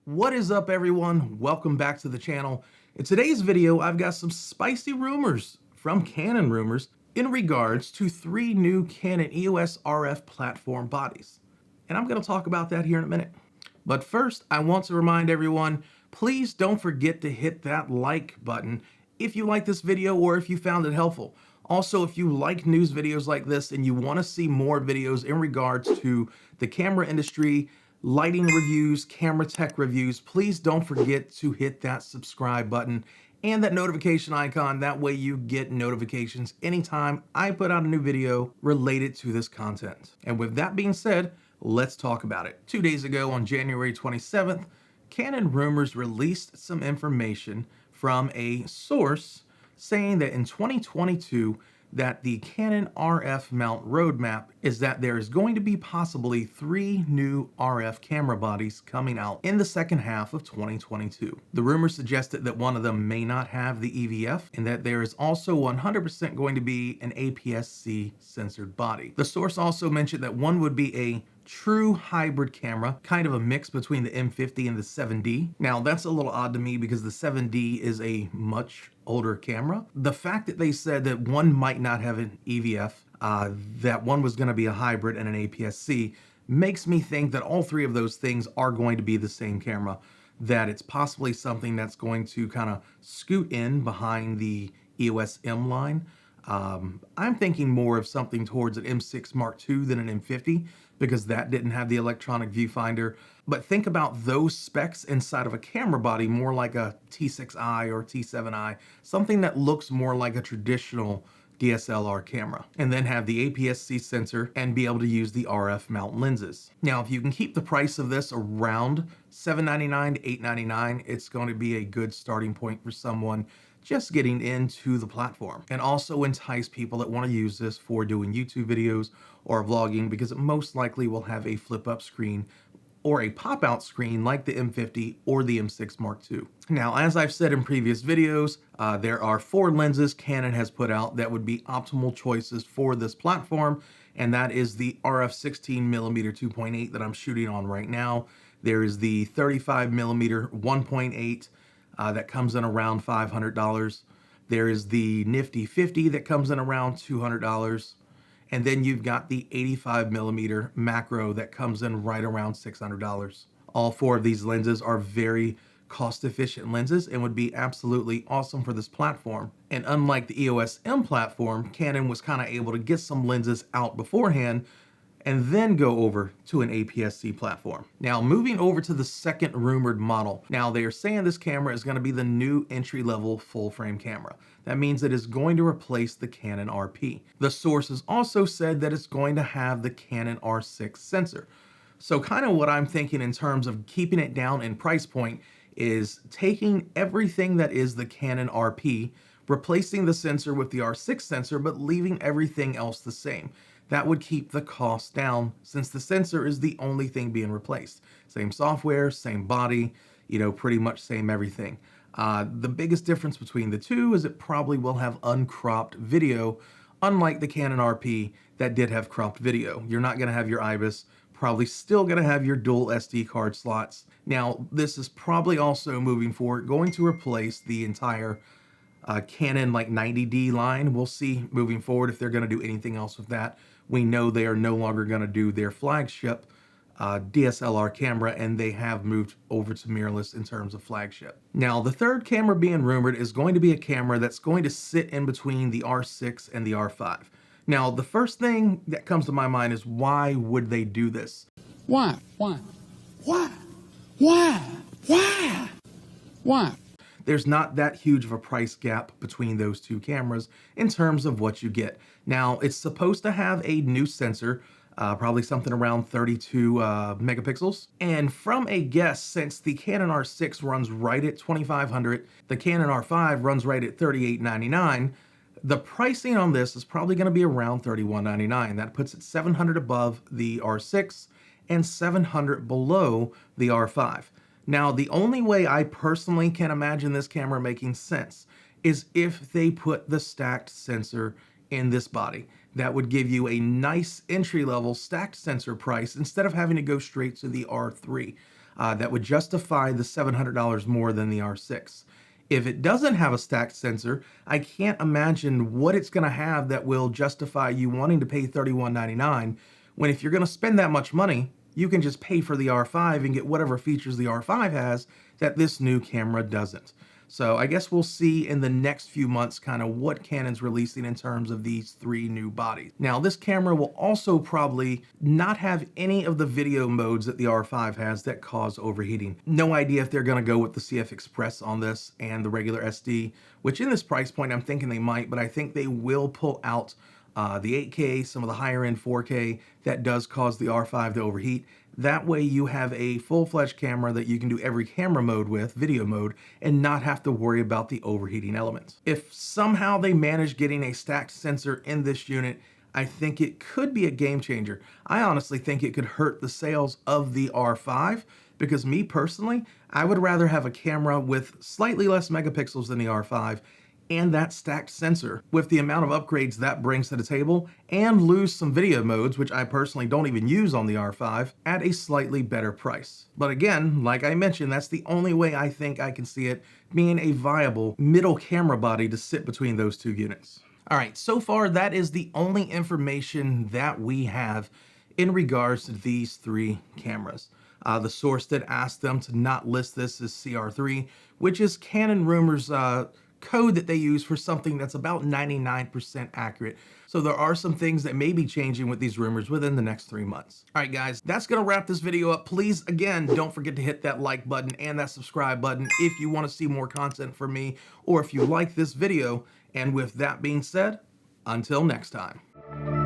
What is up, everyone? Welcome back to the channel. In today's video, I've got some spicy rumors from Canon rumors in regards to 3 new Canon EOS RF platform bodies. And I'm going to talk about that here in a minute. But first, I want to remind everyone, please don't forget to hit that like button if you like this video or if you found it helpful. Also, if you like news videos like this and you want to see more videos in regards to the camera industry, lighting reviews, camera tech reviews, please don't forget to hit that subscribe button and that notification icon. That way you get notifications anytime I put out a new video related to this content. And with that being said, let's talk about it. 2 days ago on January 27th, Canon Rumors released some information from a source saying that in 2022, that the Canon RF mount roadmap is that there is going to be possibly 3 new RF camera bodies coming out in the second half of 2022. The rumor suggested that one of them may not have the EVF and that there is also 100% going to be an APS-C censored body. The source also mentioned that one would be a true hybrid camera, kind of a mix between the M50 and the 7D. Now that's a little odd to me because the 7D is a much older camera. The fact that they said that one might not have an EVF, that one was going to be a hybrid and an APS-C, makes me think that all 3 of those things are going to be the same camera, that it's possibly something that's going to kind of scoot in behind the EOS M line. I'm thinking more of something towards an M6 Mark II than an M50 because that didn't have the electronic viewfinder. But think about those specs inside of a camera body more like a T6i or T7i, something that looks more like a traditional DSLR camera, and then have the APS-C sensor and be able to use the RF mount lenses. Now, if you can keep the price of this around $799 to $899, it's going to be a good starting point for someone just getting into the platform, and also entice people that want to use this for doing YouTube videos or vlogging because it most likely will have a flip up screen or a pop out screen like the M50 or the M6 Mark II. Now, as I've said in previous videos, there are 4 lenses Canon has put out that would be optimal choices for this platform, and that is the RF 16mm 2.8 that I'm shooting on right now. There is the 35mm 1.8 that comes in around $500. There is the nifty 50 that comes in around $200. And then you've got the 85mm macro that comes in right around $600. All 4 of these lenses are very cost-efficient lenses and would be absolutely awesome for this platform. And unlike the EOS M platform, Canon was kind of able to get some lenses out beforehand and then go over to an APS-C platform. Now, moving over to the second rumored model. Now, they are saying this camera is going to be the new entry-level full-frame camera. That means it is going to replace the Canon RP. The sources also said that it's going to have the Canon R6 sensor. So kind of what I'm thinking in terms of keeping it down in price point is taking everything that is the Canon RP, replacing the sensor with the R6 sensor, but leaving everything else the same. That would keep the cost down since the sensor is the only thing being replaced. Same software, same body, pretty much same everything. The biggest difference between the two is it probably will have uncropped video, unlike the Canon RP that did have cropped video. You're not gonna have your IBIS, probably still gonna have your dual SD card slots. Now, this is probably also moving forward going to replace the entire Canon 90D line. We'll see moving forward if they're going to do anything else with that. We know they are no longer going to do their flagship DSLR camera, and they have moved over to mirrorless in terms of flagship. Now, the third camera being rumored is going to be a camera that's going to sit in between the R6 and the R5. Now, the first thing that comes to my mind is why would they do this? Why? There's not that huge of a price gap between those 2 cameras in terms of what you get. Now, it's supposed to have a new sensor, probably something around 32 megapixels. And from a guess, since the Canon R6 runs right at $2,500, the Canon R5 runs right at $3,899, the pricing on this is probably going to be around $3,199. That puts it $700 above the R6 and $700 below the R5. Now, the only way I personally can imagine this camera making sense is if they put the stacked sensor in this body. That would give you a nice entry-level stacked sensor price instead of having to go straight to the R3. that would justify the $700 more than the R6. If it doesn't have a stacked sensor, I can't imagine what it's going to have that will justify you wanting to pay $31.99 when if you're going to spend that much money, you can just pay for the R5 and get whatever features the R5 has that this new camera doesn't. So I guess we'll see in the next few months kind of what Canon's releasing in terms of these 3 new bodies. Now, this camera will also probably not have any of the video modes that the R5 has that cause overheating. No idea if they're going to go with the CF Express on this and the regular SD, which in this price point I'm thinking they might, but I think they will pull out the 8K, some of the higher end 4K that does cause the R5 to overheat. That way you have a full-fledged camera that you can do every camera mode with, video mode, and not have to worry about the overheating elements. If somehow they manage getting a stacked sensor in this unit, I think it could be a game changer. I honestly think it could hurt the sales of the R5 because me personally, I would rather have a camera with slightly less megapixels than the R5 and that stacked sensor with the amount of upgrades that brings to the table and lose some video modes, which I personally don't even use on the R5, at a slightly better price. But again, like I mentioned, that's the only way I think I can see it being a viable middle camera body to sit between those 2 units. All right, so far that is the only information that we have in regards to these 3 cameras. The source did ask them to not list this as CR3, which is Canon Rumors' code that they use for something that's about 99% accurate. So there are some things that may be changing with these rumors within the next 3 months. All right, guys, that's gonna wrap this video up. Please, again, don't forget to hit that like button and that subscribe button if you want to see more content from me or if you like this video. And with that being said, until next time.